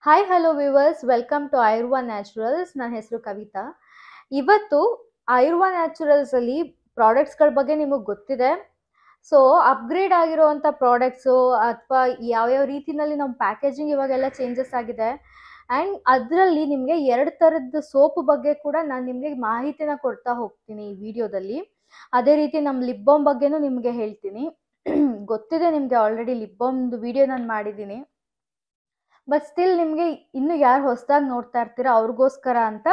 Hi hello viewers, welcome to Ayurva naturals. ನನ್ನ ಹೆಸರು ಕವಿತಾ. ಇವತ್ತು ಆಯುರ್ವಾ ನ್ಯಾಚುರಲ್ಸ್ ಅಲ್ಲಿ ಪ್ರಾಡಕ್ಟ್ಸ್ಗಳ ಬಗ್ಗೆ ನಿಮಗೆ ಗೊತ್ತಿದೆ. ಸೊ ಅಪ್ಗ್ರೇಡ್ ಆಗಿರುವಂಥ ಪ್ರಾಡಕ್ಟ್ಸು ಅಥವಾ ಯಾವ್ಯಾವ ರೀತಿನಲ್ಲಿ ನಮ್ಮ ಪ್ಯಾಕೇಜಿಂಗ್ ಇವಾಗೆಲ್ಲ ಚೇಂಜಸ್ ಆಗಿದೆ. ಆ್ಯಂಡ್ ಅದರಲ್ಲಿ ನಿಮಗೆ 2 ಥರದ್ದು ಸೋಪ್ ಬಗ್ಗೆ ಕೂಡ ನಾನು ನಿಮಗೆ ಮಾಹಿತಿನ ಕೊಡ್ತಾ ಹೋಗ್ತೀನಿ ಈ ವಿಡಿಯೋದಲ್ಲಿ. ಅದೇ ರೀತಿ ನಮ್ಮ ಲಿಪ್ ಬಾಮ್ ಬಗ್ಗೆನೂ ನಿಮಗೆ ಹೇಳ್ತೀನಿ. ಗೊತ್ತಿದೆ ನಿಮಗೆ, ಆಲ್ರೆಡಿ ಲಿಪ್ ಬಾಮ್ದು ವಿಡಿಯೋ ನಾನು ಮಾಡಿದ್ದೀನಿ. ಬಟ್ ಸ್ಟಿಲ್ ನಿಮಗೆ ಇನ್ನು ಯಾರು ಹೊಸದಾಗಿ ನೋಡ್ತಾ ಇರ್ತೀರಾ ಅವ್ರಿಗೋಸ್ಕರ ಅಂತ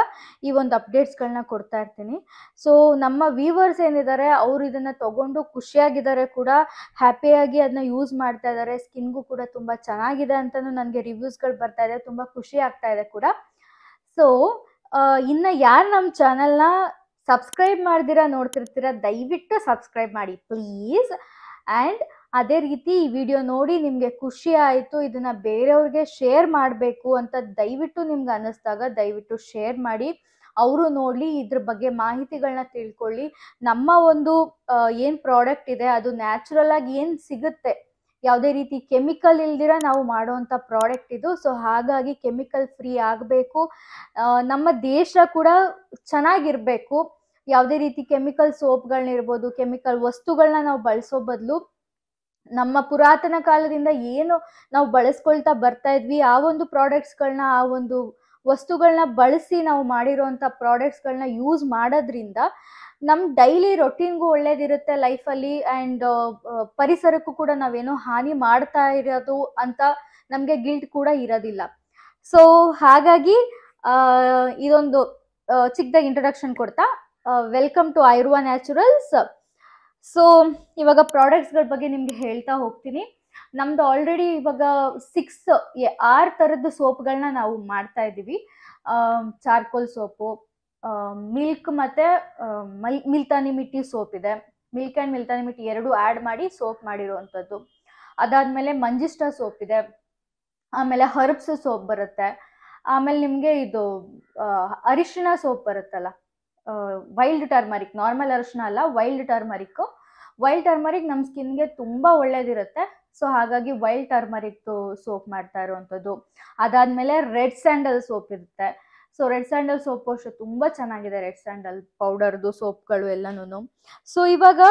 ಈ ಒಂದು ಅಪ್ಡೇಟ್ಸ್ಗಳನ್ನ ಕೊಡ್ತಾ ಇರ್ತೀನಿ. ಸೊ ನಮ್ಮ ವ್ಯೂವರ್ಸ್ ಏನಿದ್ದಾರೆ ಅವರು ಇದನ್ನು ತಗೊಂಡು ಖುಷಿಯಾಗಿದ್ದಾರೆ ಕೂಡ, ಹ್ಯಾಪಿಯಾಗಿ ಅದನ್ನ ಯೂಸ್ ಮಾಡ್ತಾ ಇದ್ದಾರೆ. ಸ್ಕಿನ್ಗೂ ಕೂಡ ತುಂಬ ಚೆನ್ನಾಗಿದೆ ಅಂತಲೂ ನನಗೆ ರಿವ್ಯೂಸ್ಗಳು ಬರ್ತಾ ಇದೆ, ತುಂಬ ಖುಷಿ ಆಗ್ತಾ ಇದೆ ಕೂಡ. ಸೊ ಇನ್ನು ಯಾರು ನಮ್ಮ ಚಾನಲ್ನ ಸಬ್ಸ್ಕ್ರೈಬ್ ಮಾಡ್ದಿರಾ ನೋಡ್ತಿರ್ತೀರ, ದಯವಿಟ್ಟು ಸಬ್ಸ್ಕ್ರೈಬ್ ಮಾಡಿ ಪ್ಲೀಸ್. ಆ್ಯಂಡ್ ಅದೇ ರೀತಿ ಈ ವಿಡಿಯೋ ನೋಡಿ ನಿಮಗೆ ಖುಷಿ ಆಯಿತು, ಇದನ್ನ ಬೇರೆಯವ್ರಿಗೆ ಶೇರ್ ಮಾಡಬೇಕು ಅಂತ ದಯವಿಟ್ಟು ನಿಮ್ಗೆ ಅನ್ನಿಸ್ದಾಗ ದಯವಿಟ್ಟು ಶೇರ್ ಮಾಡಿ, ಅವರು ನೋಡಲಿ, ಇದ್ರ ಬಗ್ಗೆ ಮಾಹಿತಿಗಳನ್ನ ತಿಳ್ಕೊಳ್ಳಿ. ನಮ್ಮ ಒಂದು ಏನು ಪ್ರಾಡಕ್ಟ್ ಇದೆ ಅದು ನ್ಯಾಚುರಲ್ ಆಗಿ ಏನು ಸಿಗುತ್ತೆ, ಯಾವುದೇ ರೀತಿ ಕೆಮಿಕಲ್ ಇಲ್ದಿರ ನಾವು ಮಾಡುವಂಥ ಪ್ರಾಡಕ್ಟ್ ಇದು. ಸೊ ಹಾಗಾಗಿ ಕೆಮಿಕಲ್ ಫ್ರೀ ಆಗಬೇಕು, ನಮ್ಮ ದೇಶ ಕೂಡ ಚೆನ್ನಾಗಿರಬೇಕು. ಯಾವುದೇ ರೀತಿ ಕೆಮಿಕಲ್ ಸೋಪ್ಗಳನ್ನಿರ್ಬೋದು, ಕೆಮಿಕಲ್ ವಸ್ತುಗಳನ್ನ ನಾವು ಬಳಸೋ ಬದಲು ನಮ್ಮ ಪುರಾತನ ಕಾಲದಿಂದ ಏನು ನಾವು ಬಳಸ್ಕೊಳ್ತಾ ಬರ್ತಾ ಇದ್ವಿ ಆ ಒಂದು ಪ್ರಾಡಕ್ಟ್ಸ್ಗಳನ್ನ, ಆ ಒಂದು ವಸ್ತುಗಳನ್ನ ಬಳಸಿ ನಾವು ಮಾಡಿರೋಂಥ ಪ್ರಾಡಕ್ಟ್ಸ್ಗಳನ್ನ ಯೂಸ್ ಮಾಡೋದ್ರಿಂದ ನಮ್ಮ ಡೈಲಿ ರೊಟೀನ್ಗೂ ಒಳ್ಳೇದಿರುತ್ತೆ ಲೈಫಲ್ಲಿ. ಆ್ಯಂಡ್ ಪರಿಸರಕ್ಕೂ ಕೂಡ ನಾವೇನೋ ಹಾನಿ ಮಾಡ್ತಾ ಇರೋದು ಅಂತ ನಮಗೆ ಗಿಲ್ಟ್ ಕೂಡ ಇರೋದಿಲ್ಲ. ಸೊ ಹಾಗಾಗಿ ಇದೊಂದು ಚಿಕ್ಕದಾಗಿ ಇಂಟ್ರೊಡಕ್ಷನ್ ಕೊಡ್ತಾ welcome to Ayurva naturals. So ಇವಾಗ ಪ್ರಾಡಕ್ಟ್ಸ್ಗಳ ಬಗ್ಗೆ ನಿಮ್ಗೆ ಹೇಳ್ತಾ ಹೋಗ್ತೀನಿ. ನಮ್ದು ಆಲ್ರೆಡಿ ಇವಾಗ 6 ಥರದ್ದು ಸೋಪ್ಗಳನ್ನ ನಾವು ಮಾಡ್ತಾ ಇದ್ದೀವಿ. ಚಾರ್ಕೋಲ್ ಸೋಪು, ಮಿಲ್ಕ್ ಮತ್ತು ಮಿಲ್ತಾನಿ ಮಿಟ್ಟಿ ಸೋಪ್ ಇದೆ. ಮಿಲ್ಕ್ ಆ್ಯಂಡ್ ಮಿಲ್ತಾನಿ ಮಿಟ್ಟಿ 2 ಆ್ಯಡ್ ಮಾಡಿ ಸೋಪ್ ಮಾಡಿರುವಂಥದ್ದು. ಅದಾದಮೇಲೆ ಮಂಜಿಸ್ಟಾ ಸೋಪ್ ಇದೆ. ಆಮೇಲೆ ಹರ್ಬ್ಸ್ ಸೋಪ್ ಬರುತ್ತೆ. ಆಮೇಲೆ ನಿಮಗೆ ಇದು ಅರಿಶಿಣ ಸೋಪ್ ಬರುತ್ತಲ್ಲ, ವೈಲ್ಡ್ ಟರ್ಮರಿಕ್, ನಾರ್ಮಲ್ ಅರಿಶಿನ ಅಲ್ಲ, ವೈಲ್ಡ್ ಟರ್ಮರಿಕ್ಕು. ವೈಲ್ಡ್ ಟರ್ಮರಿಕ್ ನಮ್ಮ ಸ್ಕಿನ್ಗೆ ತುಂಬ ಒಳ್ಳೇದಿರುತ್ತೆ. ಸೊ ಹಾಗಾಗಿ ವೈಲ್ಡ್ ಟರ್ಮರಿಕ್ದು ಸೋಪ್ ಮಾಡ್ತಾ ಇರುವಂಥದ್ದು. ಅದಾದಮೇಲೆ ರೆಡ್ ಸ್ಯಾಂಡಲ್ ಸೋಪ್ ಇರುತ್ತೆ. ಸೊ ರೆಡ್ ಸ್ಯಾಂಡಲ್ ಸೋಪ್ ಅಷ್ಟೇ ತುಂಬ ಚೆನ್ನಾಗಿದೆ, ರೆಡ್ ಸ್ಯಾಂಡಲ್ ಪೌಡರ್ದು ಸೋಪ್ಗಳು ಎಲ್ಲನೂ. ಸೊ ಇವಾಗ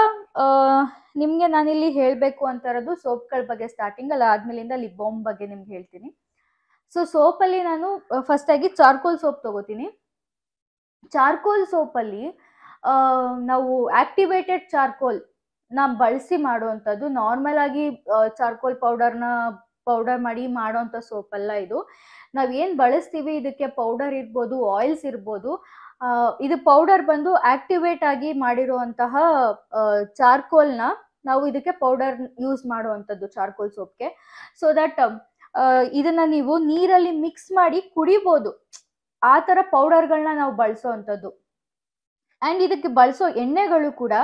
ನಿಮಗೆ ನಾನಿಲ್ಲಿ ಹೇಳಬೇಕು ಅಂತ ಇರೋದು ಸೋಪ್ಗಳ ಬಗ್ಗೆ ಸ್ಟಾರ್ಟಿಂಗ್, ಅಲ್ಲ ಆದಮೇಲಿಂದ ಲಿಪ್ ಬಾಮ್ ಬಗ್ಗೆ ನಿಮ್ಗೆ ಹೇಳ್ತೀನಿ. ಸೊ ಸೋಪಲ್ಲಿ ನಾನು ಫಸ್ಟಾಗಿ ಚಾರ್ಕೋಲ್ ಸೋಪ್ ತೊಗೋತೀನಿ. ಚಾರ್ಕೋಲ್ ಸೋಪಲ್ಲಿ ನಾವು ಆಕ್ಟಿವೇಟೆಡ್ ಚಾರ್ಕೋಲ್ ಬಳಸಿ ಮಾಡುವಂಥದ್ದು. ನಾರ್ಮಲ್ ಆಗಿ ಚಾರ್ಕೋಲ್ ಪೌಡರ್ ಮಾಡಿ ಮಾಡೋವಂಥ ಸೋಪಲ್ಲ ಇದು. ನಾವೇನು ಬಳಸ್ತೀವಿ ಇದಕ್ಕೆ ಪೌಡರ್ ಇರ್ಬೋದು, ಆಯಿಲ್ಸ್ ಇರ್ಬೋದು, ಇದು ಪೌಡರ್ ಬಂದು ಆಕ್ಟಿವೇಟ್ ಆಗಿ ಮಾಡಿರುವಂತಹ ಚಾರ್ಕೋಲ್ನ ನಾವು ಇದಕ್ಕೆ ಪೌಡರ್ ಯೂಸ್ ಮಾಡುವಂಥದ್ದು ಚಾರ್ಕೋಲ್ ಸೋಪ್ಗೆ. ಸೊ ದಟ್ ಇದನ್ನ ನೀವು ನೀರಲ್ಲಿ ಮಿಕ್ಸ್ ಮಾಡಿ ಕುಡಿಬೋದು, ಆ ಥರ ಪೌಡರ್ಗಳನ್ನ ನಾವು ಬಳಸೋ ಅಂಥದ್ದು. ಆ್ಯಂಡ್ ಇದಕ್ಕೆ ಬಳಸೋ ಎಣ್ಣೆಗಳು ಕೂಡ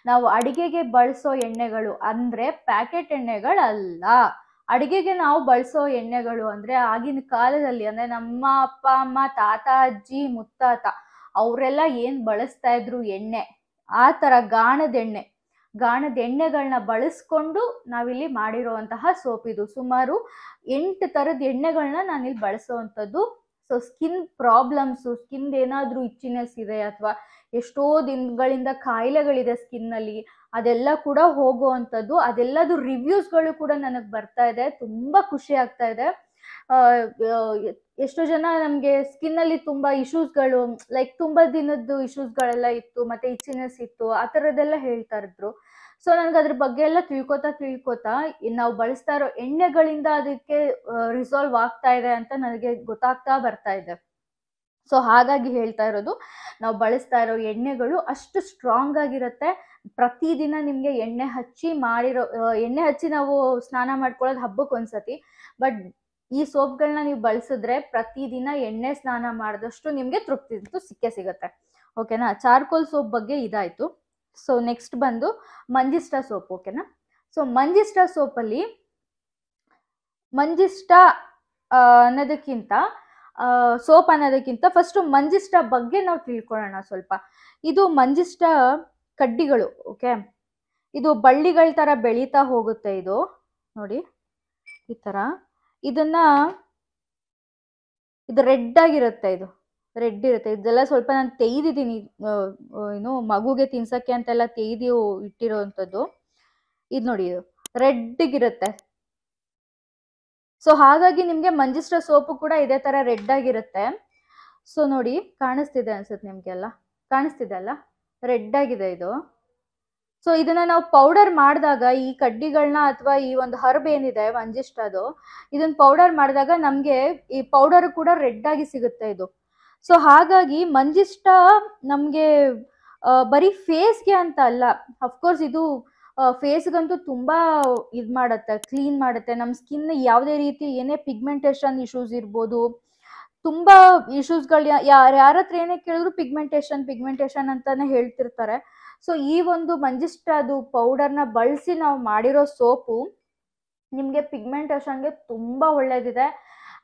ನಾವು ಅಡಿಗೆಗೆ ಬಳಸೋ ಎಣ್ಣೆಗಳು, ಅಂದರೆ ಪ್ಯಾಕೆಟ್ ಎಣ್ಣೆಗಳಲ್ಲ. ಅಡಿಗೆಗೆ ನಾವು ಬಳಸೋ ಎಣ್ಣೆಗಳು ಅಂದರೆ ಆಗಿನ ಕಾಲದಲ್ಲಿ, ಅಂದರೆ ನಮ್ಮ ಅಪ್ಪ ಅಮ್ಮ, ತಾತ ಅಜ್ಜಿ ಮುತ್ತಾತ ಅವರೆಲ್ಲ ಏನು ಬಳಸ್ತಾ ಇದ್ರು ಎಣ್ಣೆ, ಆ ಥರ ಗಾಣದ ಎಣ್ಣೆಗಳನ್ನ ಬಳಸ್ಕೊಂಡು ನಾವಿಲ್ಲಿ ಮಾಡಿರೋವಂತಹ ಸೋಪ್ ಇದು. ಸುಮಾರು 8 ಥರದ ಎಣ್ಣೆಗಳನ್ನ ನಾನಿಲ್ಲಿ ಬಳಸೋವಂಥದ್ದು. ಸೊ ಸ್ಕಿನ್ ಪ್ರಾಬ್ಲಮ್ಸು, ಸ್ಕಿನ್ ಏನಾದರೂ ಇಚ್ಚಿನೆಸ್ ಇದೆ ಅಥವಾ ಎಷ್ಟೋ ದಿನಗಳಿಂದ ಕಾಯಿಲೆಗಳಿದೆ ಸ್ಕಿನ್ನಲ್ಲಿ, ಅದೆಲ್ಲ ಕೂಡ ಹೋಗುವಂಥದ್ದು. ಅದೆಲ್ಲದು ರಿವ್ಯೂಸ್ಗಳು ಕೂಡ ನನಗೆ ಬರ್ತಾ ಇದೆ, ತುಂಬ ಖುಷಿ ಆಗ್ತಾ ಇದೆ. ಎಷ್ಟೋ ಜನ ನಮಗೆ ಸ್ಕಿನ್ನಲ್ಲಿ ತುಂಬ ಇಶ್ಯೂಸ್ಗಳು, ಲೈಕ್ ತುಂಬ ದಿನದ್ದು ಇಶ್ಯೂಸ್ಗಳೆಲ್ಲ ಇತ್ತು, ಮತ್ತು ಇಚ್ಚಿನೆಸ್ ಇತ್ತು, ಆ ಥರದ್ದೆಲ್ಲ ಹೇಳ್ತಾ ಇದ್ರು. ಸೊ ನನಗೆ ಅದ್ರ ಬಗ್ಗೆ ಎಲ್ಲ ತಿಳ್ಕೊತಾ ನಾವು ಬಳಸ್ತಾ ಇರೋ ಎಣ್ಣೆಗಳಿಂದ ಅದಕ್ಕೆ ರಿಸಾಲ್ವ್ ಆಗ್ತಾ ಇದೆ ಅಂತ ನನಗೆ ಗೊತ್ತಾಗ್ತಾ ಬರ್ತಾ ಇದೆ. ಸೊ ಹಾಗಾಗಿ ಹೇಳ್ತಾ ಇರೋದು, ನಾವು ಬಳಸ್ತಾ ಇರೋ ಎಣ್ಣೆಗಳು ಅಷ್ಟು ಸ್ಟ್ರಾಂಗ್ ಆಗಿರುತ್ತೆ. ಪ್ರತಿದಿನ ನಿಮಗೆ ಎಣ್ಣೆ ಹಚ್ಚಿ ನಾವು ಸ್ನಾನ ಮಾಡ್ಕೊಳ್ಳೋದು ಹಬ್ಬಕ್ಕೆ ಒಂದ್ಸತಿ. ಬಟ್ ಈ ಸೋಪ್ಗಳನ್ನ ನೀವು ಬಳಸಿದ್ರೆ ಪ್ರತಿದಿನ ಎಣ್ಣೆ ಸ್ನಾನ ಮಾಡಿದಷ್ಟು ನಿಮಗೆ ತೃಪ್ತಿ ಸಿಕ್ಕೇ ಸಿಗುತ್ತೆ. ಓಕೆನಾ? ಚಾರ್ಕೋಲ್ ಸೋಪ್ ಬಗ್ಗೆ ಇದಾಯಿತು. ಸೊ ನೆಕ್ಸ್ಟ್ ಬಂದು ಮಂಜಿಸ್ಟಾ ಸೋಪ್. ಓಕೆನಾ? ಸೊ ಮಂಜಿಸ್ಟಾ ಸೋಪಲ್ಲಿ ಸೋಪ್ ಅನ್ನೋದಕ್ಕಿಂತ ಫಸ್ಟು ಮಂಜಿಸ್ಟಾ ಬಗ್ಗೆ ನಾವು ತಿಳ್ಕೊಳ್ಳೋಣ ಸ್ವಲ್ಪ. ಇದು ಮಂಜಿಸ್ಟಾ ಕಡ್ಡಿಗಳು. ಓಕೆ, ಇದು ಬಳ್ಳಿಗಳ ಥರ ಬೆಳೀತಾ ಹೋಗುತ್ತೆ. ಇದು ನೋಡಿ ಈ ಥರ. ಇದನ್ನ ಇದು ರೆಡ್ ಆಗಿರುತ್ತೆ, ಇದು ರೆಡ್ ಇರುತ್ತೆ. ಇದೆಲ್ಲ ಸ್ವಲ್ಪ ನಾನು ತೆಯ್ದಿದ್ದೀನಿ, ಏನು ಮಗುಗೆ ತಿನ್ಸಕ್ಕೆ ಅಂತೆಲ್ಲ ತೆಯ್ದು ಇಟ್ಟಿರೋವಂಥದ್ದು. ಇದು ನೋಡಿ, ಇದು ರೆಡ್ಗಿರುತ್ತೆ. ಸೊ ಹಾಗಾಗಿ ನಿಮ್ಗೆ ಮಂಜಿಸ್ಟಾ ಸೋಪು ಕೂಡ ಇದೇ ತರ ರೆಡ್ ಆಗಿರುತ್ತೆ. ಸೊ ನೋಡಿ, ಕಾಣಿಸ್ತಿದೆ ಅನ್ಸುತ್ತೆ ನಿಮ್ಗೆಲ್ಲ, ಕಾಣಿಸ್ತಿದೆ ಅಲ್ಲ, ರೆಡ್ ಆಗಿದೆ ಇದು. ಸೊ ಇದನ್ನ ನಾವು ಪೌಡರ್ ಮಾಡಿದಾಗ, ಈ ಕಡ್ಡಿಗಳನ್ನ ಅಥವಾ ಈ ಒಂದು ಹರ್ಬ್ ಏನಿದೆ ಮಂಜಿಸ್ಟಾದು, ಇದನ್ನ ಪೌಡರ್ ಮಾಡಿದಾಗ ನಮ್ಗೆ ಈ ಪೌಡರ್ ಕೂಡ ರೆಡ್ ಆಗಿ ಸಿಗುತ್ತೆ ಇದು. ಸೊ ಹಾಗಾಗಿ ಮಂಜಿಸ್ಟಾ ನಮ್ಗೆ ಬರೀ ಫೇಸ್ಗೆ ಅಂತ ಅಲ್ಲ, ಅಫ್ಕೋರ್ಸ್ ಇದು ಫೇಸ್ಗಂತೂ ತುಂಬಾ ಇದು ಮಾಡುತ್ತೆ, ಕ್ಲೀನ್ ಮಾಡುತ್ತೆ. ನಮ್ಮ ಸ್ಕಿನ್ ಯಾವುದೇ ರೀತಿ ಏನೇ ಪಿಗ್ಮೆಂಟೇಶನ್ ಇಶ್ಯೂಸ್ ಇರ್ಬೋದು, ತುಂಬಾ ಇಶ್ಯೂಸ್ಗಳು ಯಾರ ಹತ್ರ ಏನೇ ಕೇಳಿದ್ರು ಪಿಗ್ಮೆಂಟೇಶನ್ ಅಂತಾನೆ ಹೇಳ್ತಿರ್ತಾರೆ. ಸೊ ಈ ಒಂದು ಮಂಜಿಸ್ಟಾದು ಪೌಡರ್ನ ಬಳಸಿ ನಾವು ಮಾಡಿರೋ ಸೋಪು ನಿಮಗೆ ಪಿಗ್ಮೆಂಟೇಶನ್ಗೆ ತುಂಬಾ ಒಳ್ಳೇದಿದೆ.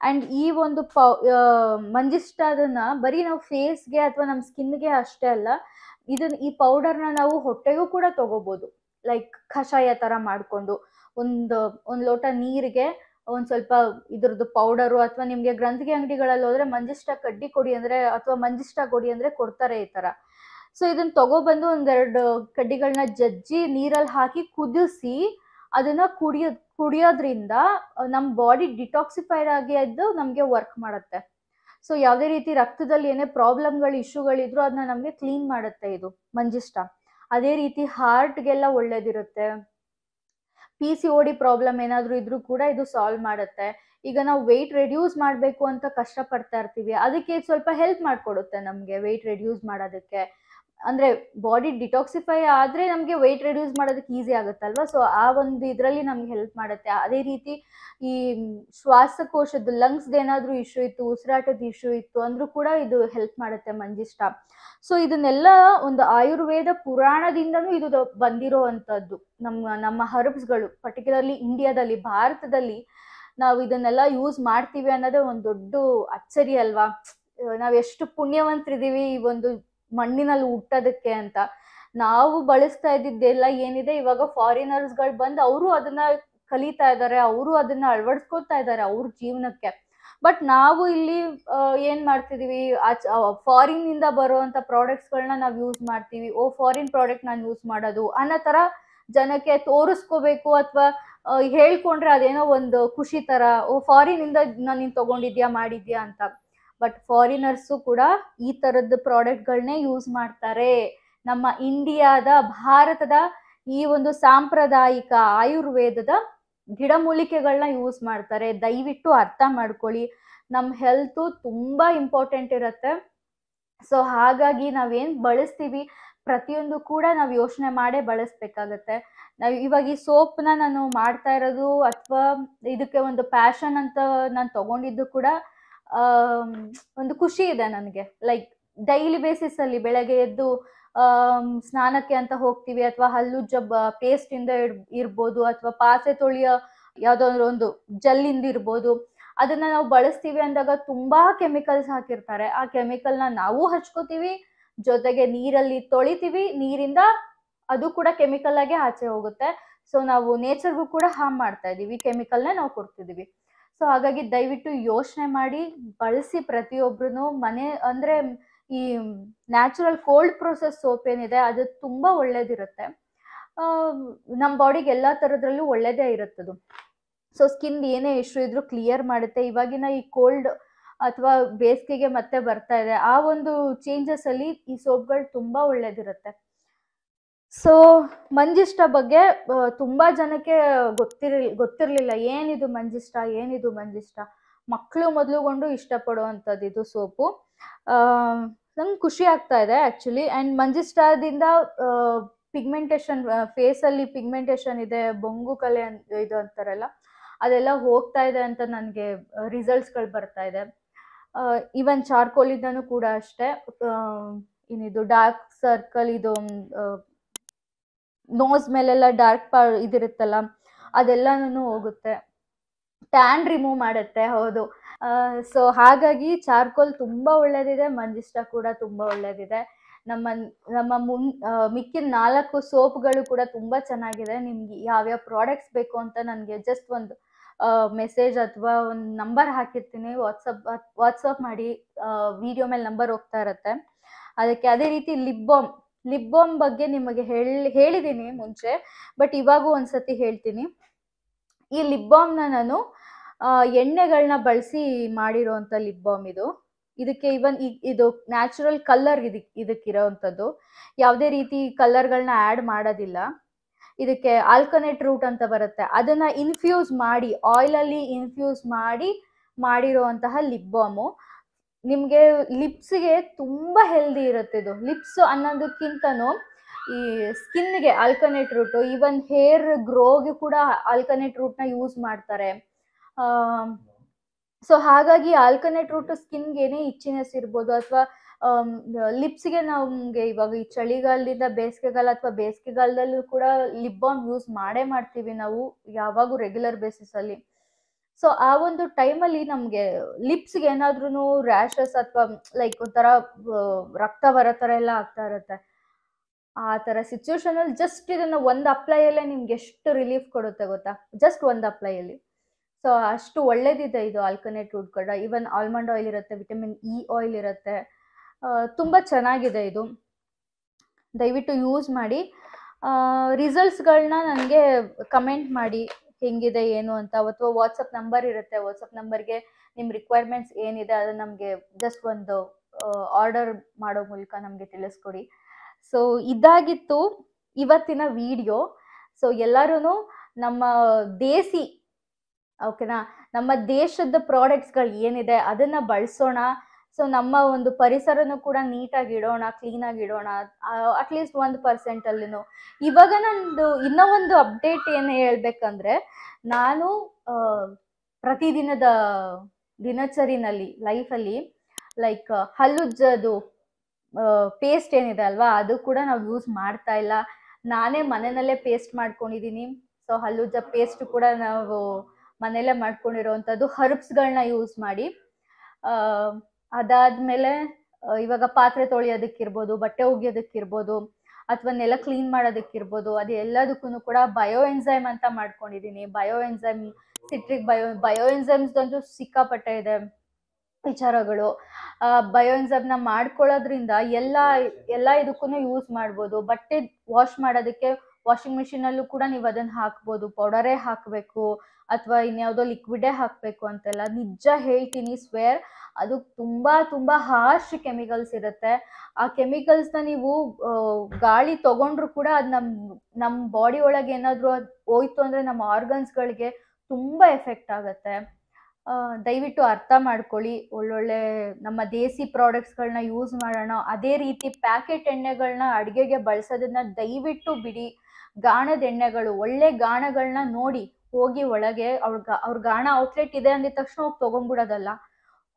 ಅಂಡ್ ಈ ಒಂದು ಮಂಜಿಸ್ಟಾದನ್ನ ಬರೀ ನಾವು ಫೇಸ್ಗೆ ಅಥವಾ ನಮ್ಮ ಸ್ಕಿನ್ಗೆ ಅಷ್ಟೇ ಅಲ್ಲ, ಈ ಪೌಡರ್ನ ನಾವು ಹೊಟ್ಟೆಗೂ ಕೂಡ ತಗೋಬಹುದು. ಲೈಕ್ ಕಷಾಯ ತರ ಮಾಡ್ಕೊಂಡು ಒಂದು ಲೋಟ ನೀರಿಗೆ ಒಂದ್ ಸ್ವಲ್ಪ ಇದ್ರದ್ದು ಪೌಡರು, ಅಥವಾ ನಿಮ್ಗೆ ಗ್ರಂಥಿಗೆ ಅಂಗಡಿಗಳಲ್ಲಿ ಹೋದ್ರೆ ಮಂಜಿಸ್ಟಾ ಕಡ್ಡಿ ಕೊಡಿ ಅಂದ್ರೆ, ಅಥವಾ ಮಂಜಿಸ್ಟಾ ಕೊಡಿ ಅಂದ್ರೆ ಕೊಡ್ತಾರೆ ಈ ತರ. ಸೊ ಇದನ್ನ ತಗೊಬಂದು ಒಂದೆರಡು ಕಡ್ಡಿಗಳನ್ನ ಜಜ್ಜಿ ನೀರಲ್ಲಿ ಹಾಕಿ ಕುದಿಸಿ ಅದನ್ನ ಕುಡಿಯೋದ್ರಿಂದ ನಮ್ಮ ಬಾಡಿ ಡಿಟಾಕ್ಸಿಫೈಡ್ ಆಗಿ ಅದು ನಮ್ಗೆ ವರ್ಕ್ ಮಾಡುತ್ತೆ. ಸೊ ಯಾವುದೇ ರೀತಿ ರಕ್ತದಲ್ಲಿ ಏನೇ ಪ್ರಾಬ್ಲಮ್ಗಳು ಇಶ್ಯೂಗಳಿದ್ರು ಅದನ್ನ ನಮ್ಗೆ ಕ್ಲೀನ್ ಮಾಡುತ್ತೆ ಇದು ಮಂಜಿಸ್ಟಾ. ಅದೇ ರೀತಿ ಹಾರ್ಟ್ಗೆಲ್ಲ ಒಳ್ಳೇದಿರುತ್ತೆ. PCOD ಪ್ರಾಬ್ಲಮ್ ಏನಾದ್ರು ಇದ್ರೂ ಕೂಡ ಇದು ಸಾಲ್ವ್ ಮಾಡುತ್ತೆ. ಈಗ ನಾವು ವೆಯ್ಟ್ ರೆಡ್ಯೂಸ್ ಮಾಡಬೇಕು ಅಂತ ಕಷ್ಟಪಡ್ತಾ ಇರ್ತೀವಿ, ಅದಕ್ಕೆ ಸ್ವಲ್ಪ ಹೆಲ್ಪ್ ಮಾಡ್ಕೊಡುತ್ತೆ ನಮ್ಗೆ ವೆಯ್ಟ್ ರೆಡ್ಯೂಸ್ ಮಾಡೋದಕ್ಕೆ. ಅಂದ್ರೆ ಬಾಡಿ ಡಿಟಾಕ್ಸಿಫೈ ಆದ್ರೆ ನಮ್ಗೆ ವೆಯ್ಟ್ ರೆಡ್ಯೂಸ್ ಮಾಡೋದಕ್ಕೆ ಈಸಿ ಆಗುತ್ತಲ್ವಾ. ಸೊ ಆ ಒಂದು ಇದರಲ್ಲಿ ನಮ್ಗೆ ಹೆಲ್ಪ್ ಮಾಡುತ್ತೆ. ಅದೇ ರೀತಿ ಈ ಶ್ವಾಸಕೋಶದ ಲಂಗ್ಸ್ದು ಏನಾದ್ರೂ ಇಶ್ಯೂ ಇತ್ತು, ಉಸಿರಾಟದ ಇಶ್ಯೂ ಇತ್ತು ಅಂದ್ರೂ ಕೂಡ ಇದು ಹೆಲ್ಪ್ ಮಾಡುತ್ತೆ ಮಂಜಿಸ್ಟಾ. ಸೊ ಇದನ್ನೆಲ್ಲ ಒಂದು ಆಯುರ್ವೇದ ಪುರಾಣದಿಂದನೂ ಇದು ಬಂದಿರೋವಂಥದ್ದು. ನಮ್ಮ ಹರ್ಬ್ಸ್ಗಳು ಪರ್ಟಿಕ್ಯುಲರ್ಲಿ ಇಂಡಿಯಾದಲ್ಲಿ, ಭಾರತದಲ್ಲಿ ನಾವು ಇದನ್ನೆಲ್ಲ ಯೂಸ್ ಮಾಡ್ತೀವಿ ಅನ್ನೋದೇ ಒಂದು ದೊಡ್ಡ ಅಚ್ಚರಿ ಅಲ್ವಾ. ನಾವ್ ಎಷ್ಟು ಪುಣ್ಯವಂತರಿದೀವಿ ಈ ಒಂದು ಮಣ್ಣಿನಲ್ಲಿ ಹುಟ್ಟೋದಕ್ಕೆ ಅಂತ. ನಾವು ಬಳಸ್ತಾ ಇದ್ದಿದ್ದೆಲ್ಲ ಏನಿದೆ ಇವಾಗ ಫಾರಿನರ್ಸ್ಗಳು ಬಂದು ಅವರು ಅದನ್ನ ಕಲಿತಾ ಇದ್ದಾರೆ, ಅವರು ಅದನ್ನ ಅಳವಡಿಸ್ಕೊತಾ ಇದ್ದಾರೆ ಅವ್ರ ಜೀವನಕ್ಕೆ. ಬಟ್ ನಾವು ಇಲ್ಲಿ ಏನ್ ಮಾಡ್ತಿದೀವಿ, ಫಾರಿನ್ ಇಂದ ಬರುವಂತ ಪ್ರಾಡಕ್ಟ್ಸ್ಗಳನ್ನ ನಾವು ಯೂಸ್ ಮಾಡ್ತೀವಿ. ಫಾರಿನ್ ಪ್ರಾಡಕ್ಟ್ ನಾನು ಯೂಸ್ ಮಾಡೋದು ಅನ್ನೋ ತರ ಜನಕ್ಕೆ ತೋರಿಸ್ಕೋಬೇಕು, ಅಥವಾ ಹೇಳ್ಕೊಂಡ್ರೆ ಅದೇನೋ ಒಂದು ಖುಷಿ ತರ, ಫಾರಿನ್ ಇಂದ ನೀನ್ ತಗೊಂಡಿದ್ಯಾ ಮಾಡಿದ್ಯಾ ಅಂತ. ಬಟ್ ಫಾರಿನರ್ಸು ಕೂಡ ಈ ತರದ ಪ್ರಾಡಕ್ಟ್ಗಳನ್ನೇ ಯೂಸ್ ಮಾಡ್ತಾರೆ. ನಮ್ಮ ಇಂಡಿಯಾದ, ಭಾರತದ ಈ ಒಂದು ಸಾಂಪ್ರದಾಯಿಕ ಆಯುರ್ವೇದದ ಗಿಡಮೂಲಿಕೆಗಳನ್ನ ಯೂಸ್ ಮಾಡ್ತಾರೆ. ದಯವಿಟ್ಟು ಅರ್ಥ ಮಾಡ್ಕೊಳ್ಳಿ, ನಮ್ಮ ಹೆಲ್ತ್ ತುಂಬಾ ಇಂಪಾರ್ಟೆಂಟ್ ಇರುತ್ತೆ. ಸೊ ಹಾಗಾಗಿ ನಾವೇನ್ ಬಳಸ್ತೀವಿ ಪ್ರತಿಯೊಂದು ಕೂಡ ನಾವು ಯೋಚನೆ ಮಾಡೇ ಬಳಸ್ಬೇಕಾಗತ್ತೆ. ನಾವು ಇವಾಗ ಈ ಸೋಪ್ನ ನಾನು ಮಾಡ್ತಾ ಇರೋದು, ಅಥವಾ ಇದಕ್ಕೆ ಒಂದು ಪ್ಯಾಷನ್ ಅಂತ ನಾನು ತಗೊಂಡಿದ್ದು ಕೂಡ ಒಂದು ಖುಷಿ ಇದೆ ನನಗೆ. ಲೈಕ್ ಡೈಲಿ ಬೇಸಿಸ್ ಅಲ್ಲಿ ಬೆಳಗ್ಗೆ ಎದ್ದು ಸ್ನಾನಕ್ಕೆ ಅಂತ ಹೋಗ್ತೀವಿ, ಅಥವಾ ಹಲ್ಲುಜ್ಜ ಪೇಸ್ಟ್ ಇಂದ ಇರ್ಬೋದು, ಅಥವಾ ಪಾತ್ರೆ ತೊಳೆಯೋ ಯಾವ್ದಾದ್ರು ಒಂದು ಜಲ್ಲಿಂದ ಇರ್ಬೋದು, ಅದನ್ನ ನಾವು ಬಳಸ್ತೀವಿ ಅಂದಾಗ ತುಂಬಾ ಕೆಮಿಕಲ್ಸ್ ಹಾಕಿರ್ತಾರೆ. ಆ ಕೆಮಿಕಲ್ನ ನಾವು ಹಚ್ಕೋತೀವಿ, ಜೊತೆಗೆ ನೀರಲ್ಲಿ ತೊಳಿತೀವಿ, ನೀರಿಂದ ಅದು ಕೂಡ ಕೆಮಿಕಲ್ ಆಗಿ ಆಚೆ ಹೋಗುತ್ತೆ. ಸೊ ನಾವು ನೇಚರ್ಗೂ ಕೂಡ ಹಾರ್ಮ್ ಮಾಡ್ತಾ ಇದೀವಿ, ಕೆಮಿಕಲ್ನ ನಾವು ಕೊಡ್ತಿದೀವಿ. ಸೊ ಹಾಗಾಗಿ ದಯವಿಟ್ಟು ಯೋಚನೆ ಮಾಡಿ ಬಳಸಿ ಪ್ರತಿಯೊಬ್ರು. ಮನೆ ಅಂದ್ರೆ ಈ ನ್ಯಾಚುರಲ್ ಕೋಲ್ಡ್ ಪ್ರೊಸೆಸ್ ಸೋಪ್ ಏನಿದೆ ಅದು ತುಂಬಾ ಒಳ್ಳೇದಿರುತ್ತೆ. ನಮ್ಮ ಬಾಡಿಗೆ ಎಲ್ಲಾ ತರದ್ರಲ್ಲೂ ಒಳ್ಳೇದೇ ಇರುತ್ತದು. ಸೊ ಸ್ಕಿನ್ ಏನೇ ಇಶ್ಯೂ ಇದ್ರೂ ಕ್ಲಿಯರ್ ಮಾಡುತ್ತೆ. ಇವಾಗಿನ ಈ ಕೋಲ್ಡ್ ಅಥವಾ ಬೇಸಿಗೆಗೆ ಮತ್ತೆ ಬರ್ತಾ ಇದೆ, ಆ ಒಂದು ಚೇಂಜಸ್ ಅಲ್ಲಿ ಈ ಸೋಪ್ಗಳು ತುಂಬಾ ಒಳ್ಳೇದಿರುತ್ತೆ. ಸೊ ಮಂಜಿಸ್ಟಾ ಬಗ್ಗೆ ತುಂಬಾ ಜನಕ್ಕೆ ಗೊತ್ತಿರ್ಲಿಲ್ಲ, ಏನಿದು ಮಂಜಿಸ್ಟಾ. ಮಕ್ಕಳು ಮೊದಲುಗೊಂಡು ಇಷ್ಟಪಡುವಂಥದ್ದು ಇದು ಸೋಪು. ನಂಗೆ ಖುಷಿ ಆಗ್ತಾ ಇದೆ ಆಕ್ಚುಲಿ. ಅಂಡ್ ಮಂಜಿಸ್ಟಾದಿಂದ ಪಿಗ್ಮೆಂಟೇಶನ್, ಫೇಸಲ್ಲಿ ಪಿಗ್ಮೆಂಟೇಶನ್ ಇದೆ, ಬೊಂಗು ಕಲೆ ಇದು ಅಂತಾರಲ್ಲ, ಅದೆಲ್ಲ ಹೋಗ್ತಾ ಇದೆ ಅಂತ ನನಗೆ ರಿಸಲ್ಟ್ಸ್ಗಳು ಬರ್ತಾ ಇದೆ. ಈವನ್ ಚಾರ್ಕೋಲಿಂದನೂ ಕೂಡ ಅಷ್ಟೇ. ಏನಿದು ಡಾರ್ಕ್ ಸರ್ಕಲ್, ಇದು ನೋಸ್ ಮೇಲೆಲ್ಲ ಡಾರ್ಕ್ ಇದಿರುತ್ತಲ್ಲ ಅದೆಲ್ಲನೂ ಹೋಗುತ್ತೆ. ಟ್ಯಾನ್ ರಿಮೂವ್ ಮಾಡುತ್ತೆ, ಹೌದು. ಸೊ ಹಾಗಾಗಿ ಚಾರ್ಕೋಲ್ ತುಂಬಾ ಒಳ್ಳೇದಿದೆ, ಮಂಜಿಸ್ಟಾ ಕೂಡ ತುಂಬಾ ಒಳ್ಳೇದಿದೆ. ನಮ್ಮ ಮಿಕ್ಕಿದ 4 ಸೋಪ್ಗಳು ಕೂಡ ತುಂಬಾ ಚೆನ್ನಾಗಿದೆ. ನಿಮ್ಗೆ ಯಾವ್ಯಾವ ಪ್ರಾಡಕ್ಟ್ಸ್ ಬೇಕು ಅಂತ ನನಗೆ ಜಸ್ಟ್ ಒಂದು ಮೆಸೇಜ್ ಅಥವಾ ಒಂದು ನಂಬರ್ ಹಾಕಿರ್ತೀನಿ, ವಾಟ್ಸಪ್ ಮಾಡಿ, ವಿಡಿಯೋ ಮೇಲೆ ನಂಬರ್ ಹೋಗ್ತಾ ಇರುತ್ತೆ ಅದಕ್ಕೆ. ಅದೇ ರೀತಿ ಲಿಪ್ ಬಾಮ್ ಬಗ್ಗೆ ನಿಮಗೆ ಹೇಳಿದ್ದೀನಿ ಮುಂಚೆ, ಬಟ್ ಇವಾಗೂ ಒಂದ್ಸತಿ ಹೇಳ್ತೀನಿ. ಈ ಲಿಪ್ ಬಾಮ್ನ ನಾನು ಎಣ್ಣೆಗಳನ್ನ ಬಳಸಿ ಮಾಡಿರೋಂಥ ಲಿಪ್ ಬಾಮ್ ಇದು. ಇದಕ್ಕೆ ಇದು ನ್ಯಾಚುರಲ್ ಕಲರ್ ಇದಕ್ಕಿರೋವಂಥದ್ದು, ಯಾವುದೇ ರೀತಿ ಕಲರ್ಗಳನ್ನ ಆ್ಯಡ್ ಮಾಡೋದಿಲ್ಲ. ಇದಕ್ಕೆ ಆಲ್ಕನೆಟ್ ರೂಟ್ ಅಂತ ಬರುತ್ತೆ, ಅದನ್ನ ಇನ್ಫ್ಯೂಸ್ ಮಾಡಿ, ಆಯಿಲಲ್ಲಿ ಇನ್ಫ್ಯೂಸ್ ಮಾಡಿರುವಂತಹ ಲಿಪ್ ಬಾಮು. ನಿಮಗೆ ಲಿಪ್ಸ್ಗೆ ತುಂಬಾ ಹೆಲ್ದಿ ಇರುತ್ತೆ ಇದು. ಲಿಪ್ಸ್ ಅನ್ನೋದಕ್ಕಿಂತನೂ ಈ ಸ್ಕಿನ್ಗೆ ಆಲ್ಕನೆಟ್ ರೂಟ್, ಈವನ್ ಹೇರ್ ಗ್ರೋಗೆ ಕೂಡ ಆಲ್ಕನೆಟ್ ರೂಟ್ನ ಯೂಸ್ ಮಾಡ್ತಾರೆ. ಸೊ ಹಾಗಾಗಿ ಆಲ್ಕನೆಟ್ ರೂಟ್ ಸ್ಕಿನ್ಗೆ ಏನೇ ಇಚ್ಚಿನೆಸ್ ಇರ್ಬೋದು, ಅಥವಾ ಲಿಪ್ಸ್ಗೆ ನಮಗೆ ಇವಾಗ ಈ ಚಳಿಗಾಲದಿಂದ ಬೇಸಿಗೆಗಾಲ ಅಥವಾ ಬೇಸಿಗೆಗಾಲದಲ್ಲೂ ಕೂಡ ಲಿಪ್ ಬಾಮ್ ಯೂಸ್ ಮಾಡ್ತೀವಿ ನಾವು ಯಾವಾಗೂ ರೆಗ್ಯುಲರ್ ಬೇಸಿಸಲ್ಲಿ. ಸೊ ಆ ಒಂದು ಟೈಮಲ್ಲಿ ನಮಗೆ ಲಿಪ್ಸ್ಗೆ ಏನಾದ್ರೂ ರ್ಯಾಷಸ್ ಅಥವಾ ಲೈಕ್ ಒಂಥರ ರಕ್ತ ಬರೋ ಥರ ಎಲ್ಲ ಆಗ್ತಾ ಇರುತ್ತೆ. ಆ ಥರ ಸಿಚುವೇಶನಲ್ಲಿ ಜಸ್ಟ್ ಇದನ್ನು ಒಂದು ಅಪ್ಲೈಯಲ್ಲೇ ನಿಮ್ಗೆ ಎಷ್ಟು ರಿಲೀಫ್ ಕೊಡುತ್ತೆ ಗೊತ್ತಾ, ಜಸ್ಟ್ ಒಂದು ಅಪ್ಲೈಯಲ್ಲಿ. ಸೊ ಅಷ್ಟು ಒಳ್ಳೇದಿದೆ ಇದು ಆಲ್ಕನೆಟ್ ರೂಟ್ ಕೂಡ. ಈವನ್ ಆಲ್ಮಂಡ್ ಆಯಿಲ್ ಇರುತ್ತೆ, ವಿಟಮಿನ್ ಇ ಆಯಿಲ್ ಇರುತ್ತೆ, ತುಂಬ ಚೆನ್ನಾಗಿದೆ ಇದು. ದಯವಿಟ್ಟು ಯೂಸ್ ಮಾಡಿ. ರಿಸಲ್ಟ್ಸ್ಗಳನ್ನ ನನಗೆ ಕಮೆಂಟ್ ಮಾಡಿ ಹೆಂಗಿದೆ ಏನು ಅಂತ. ಅಥವಾ ವಾಟ್ಸಪ್ ನಂಬರ್ ಇರುತ್ತೆ, ವಾಟ್ಸಪ್ ನಂಬರ್ಗೆ ನಿಮ್ಮ ರಿಕ್ವೈರ್ಮೆಂಟ್ಸ್ ಏನಿದೆ ಅದನ್ನು ನಮಗೆ ಜಸ್ಟ್ ಒಂದು ಆರ್ಡರ್ ಮಾಡೋ ಮೂಲಕ ನಮಗೆ ತಿಳಿಸ್ಕೊಡಿ. ಸೊ ಇದಾಗಿತ್ತು ಇವತ್ತಿನ ವಿಡಿಯೋ. ಸೊ ಎಲ್ಲರೂ ನಮ್ಮ ಓಕೆನಾ, ನಮ್ಮ ದೇಶದ ಪ್ರಾಡಕ್ಟ್ಸ್ಗಳು ಏನಿದೆ ಅದನ್ನು ಬಳಸೋಣ. ಸೊ ನಮ್ಮ ಒಂದು ಪರಿಸರನೂ ಕೂಡ ನೀಟಾಗಿ ಇಡೋಣ, ಕ್ಲೀನಾಗಿ ಇಡೋಣ, ಅಟ್ಲೀಸ್ಟ್ 1% ಅಲ್ಲಿನೂ. ಇವಾಗ ನಂದು ಇನ್ನೂ ಒಂದು ಅಪ್ಡೇಟ್ ಏನು ಹೇಳ್ಬೇಕಂದ್ರೆ, ನಾನು ಪ್ರತಿದಿನದ ದಿನಚರಿನಲ್ಲಿ ಲೈಫಲ್ಲಿ ಲೈಕ್ ಹಲ್ಲುಜ್ಜೋದು ಪೇಸ್ಟ್ ಏನಿದೆ ಅಲ್ವಾ, ಅದು ಕೂಡ ನಾವು ಯೂಸ್ ಮಾಡ್ತಾ ಇಲ್ಲ. ನಾನೇ ಮನೆಯಲ್ಲೇ ಪೇಸ್ಟ್ ಮಾಡ್ಕೊಂಡಿದ್ದೀನಿ. ಸೊ ಹಲ್ಲುಜ್ಜ ಪೇಸ್ಟ್ ಕೂಡ ನಾವು ಮನೆಯಲ್ಲೇ ಮಾಡ್ಕೊಂಡಿರೋವಂಥದ್ದು, ಹರ್ಬ್ಸ್ಗಳನ್ನ ಯೂಸ್ ಮಾಡಿ. ಅದಾದ್ಮೇಲೆ ಇವಾಗ ಪಾತ್ರೆ ತೊಳೆಯೋದಕ್ಕಿರ್ಬೋದು, ಬಟ್ಟೆ ಒಗೆಯೋದಕ್ಕಿರ್ಬೋದು, ಅಥವಾ ನೆಲ ಕ್ಲೀನ್ ಮಾಡೋದಕ್ಕಿರ್ಬೋದು, ಅದು ಎಲ್ಲದಕ್ಕೂ ಕೂಡ ಬಯೋ ಎನ್ಸೈಮ್ ಅಂತ ಮಾಡ್ಕೊಂಡಿದ್ದೀನಿ. ಬಯೋ ಎನ್ಸೈಮ್, ಸಿಟ್ರಿಕ್ ಬಯೋ ಎನ್ಸೈಮ್ಸ್ದಂತೂ ಸಿಕ್ಕಾಪಟ್ಟೆ ಇದೆ ವಿಚಾರಗಳು. ಬಯೋ ಎನ್ಸೈಮ್ನ ಮಾಡ್ಕೊಳ್ಳೋದ್ರಿಂದ ಎಲ್ಲ ಇದಕ್ಕೂ ಯೂಸ್ ಮಾಡ್ಬೋದು. ಬಟ್ಟೆ ವಾಶ್ ಮಾಡೋದಕ್ಕೆ ವಾಷಿಂಗ್ ಮಿಷಿನಲ್ಲೂ ಕೂಡ ನೀವು ಅದನ್ನು ಹಾಕ್ಬೋದು. ಪೌಡರೇ ಹಾಕಬೇಕು ಅಥವಾ ಇನ್ಯಾವುದೋ ಲಿಕ್ವಿಡೇ ಹಾಕಬೇಕು ಅಂತೆಲ್ಲ. ನಿಜ ಹೇಳ್ತೀನಿ, ಸ್ವೇರ್, ಅದು ತುಂಬ ಹಾರ್ಶ್ ಕೆಮಿಕಲ್ಸ್ ಇರುತ್ತೆ. ಆ ಕೆಮಿಕಲ್ಸ್ನ ನೀವು ಗಾಳಿ ತಗೊಂಡ್ರು ಕೂಡ ಅದು ನಮ್ಮ ಬಾಡಿ ಒಳಗೆ ಏನಾದರೂ ಅದು ಹೋಯ್ತು ಅಂದರೆ ನಮ್ಮ ಆರ್ಗನ್ಸ್ಗಳಿಗೆ ತುಂಬ ಎಫೆಕ್ಟ್ ಆಗುತ್ತೆ. ದಯವಿಟ್ಟು ಅರ್ಥ ಮಾಡ್ಕೊಳ್ಳಿ. ಒಳ್ಳೊಳ್ಳೆ ನಮ್ಮ ದೇಸಿ ಪ್ರಾಡಕ್ಟ್ಸ್ಗಳನ್ನ ಯೂಸ್ ಮಾಡೋಣ. ಅದೇ ರೀತಿ ಪ್ಯಾಕೆಟ್ ಎಣ್ಣೆಗಳನ್ನ ಅಡುಗೆಗೆ ಬಳಸೋದನ್ನ ದಯವಿಟ್ಟು ಬಿಡಿ. ಗಾಣದ ಎಣ್ಣೆಗಳು, ಒಳ್ಳೆ ಗಾಣಗಳನ್ನ ನೋಡಿ ಹೋಗಿ ಒಳಗೆ, ಅವ್ರ ಗಾಣ ಔಟ್ಲೆಟ್ ಇದೆ ಅಂದಿದ ತಕ್ಷಣ ಹೋಗಿ ತೊಗೊಂಡ್ಬಿಡೋದಲ್ಲ.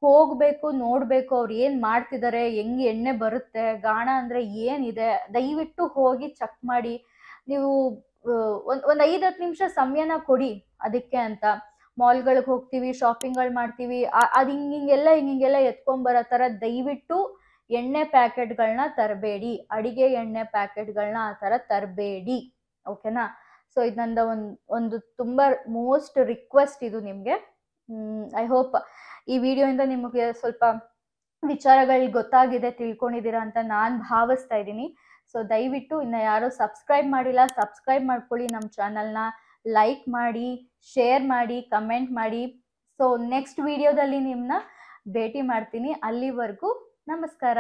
ಹೋಗಬೇಕು, ನೋಡಬೇಕು ಅವ್ರು ಏನು ಮಾಡ್ತಿದ್ದಾರೆ, ಹೆಂಗೆ ಎಣ್ಣೆ ಬರುತ್ತೆ, ಗಾಣ ಅಂದರೆ ಏನಿದೆ, ದಯವಿಟ್ಟು ಹೋಗಿ ಚೆಕ್ ಮಾಡಿ. ನೀವು ಒಂದು 5-10 ನಿಮಿಷ ಸಮಯನ ಕೊಡಿ ಅದಕ್ಕೆ ಅಂತ. ಮಾಲ್ಗಳಿಗೆ ಹೋಗ್ತೀವಿ, ಶಾಪಿಂಗ್ಗಳು ಮಾಡ್ತೀವಿ, ಅದು ಹಿಂಗೆಲ್ಲ ಎತ್ಕೊಂಬರೋ ಥರ ದಯವಿಟ್ಟು ಎಣ್ಣೆ ಪ್ಯಾಕೆಟ್ಗಳನ್ನ ತರಬೇಡಿ. ಅಡಿಗೆ ಎಣ್ಣೆ ಪ್ಯಾಕೆಟ್ಗಳನ್ನ ಆ ಥರ ತರಬೇಡಿ, ಓಕೆನಾ? ಸೊ ಇದು ನಂದ ಒಂದು ತುಂಬ ಮೋಸ್ಟ್ ರಿಕ್ವೆಸ್ಟ್ ಇದು ನಿಮಗೆ. ಐ ಹೋಪ್ ಈ ವಿಡಿಯೋಯಿಂದ ನಿಮಗೆ ಸ್ವಲ್ಪ ವಿಚಾರಗಳು ಗೊತ್ತಾಗಿದೆ, ತಿಳ್ಕೊಂಡಿದ್ದೀರಾ ಅಂತ ನಾನು ಭಾವಿಸ್ತಾ ಇದ್ದೀನಿ. ಸೊ ದಯವಿಟ್ಟು ಇನ್ನು ಯಾರು ಸಬ್ಸ್ಕ್ರೈಬ್ ಮಾಡಿಲ್ಲ, ಸಬ್ಸ್ಕ್ರೈಬ್ ಮಾಡ್ಕೊಳ್ಳಿ ನಮ್ಮ ಚಾನಲ್ನ. ಲೈಕ್ ಮಾಡಿ, ಶೇರ್ ಮಾಡಿ, ಕಮೆಂಟ್ ಮಾಡಿ. ಸೊ ನೆಕ್ಸ್ಟ್ ವಿಡಿಯೋದಲ್ಲಿ ನಿಮ್ಮನ್ನ ಭೇಟಿ ಮಾಡ್ತೀನಿ. ಅಲ್ಲಿವರೆಗೂ ನಮಸ್ಕಾರ.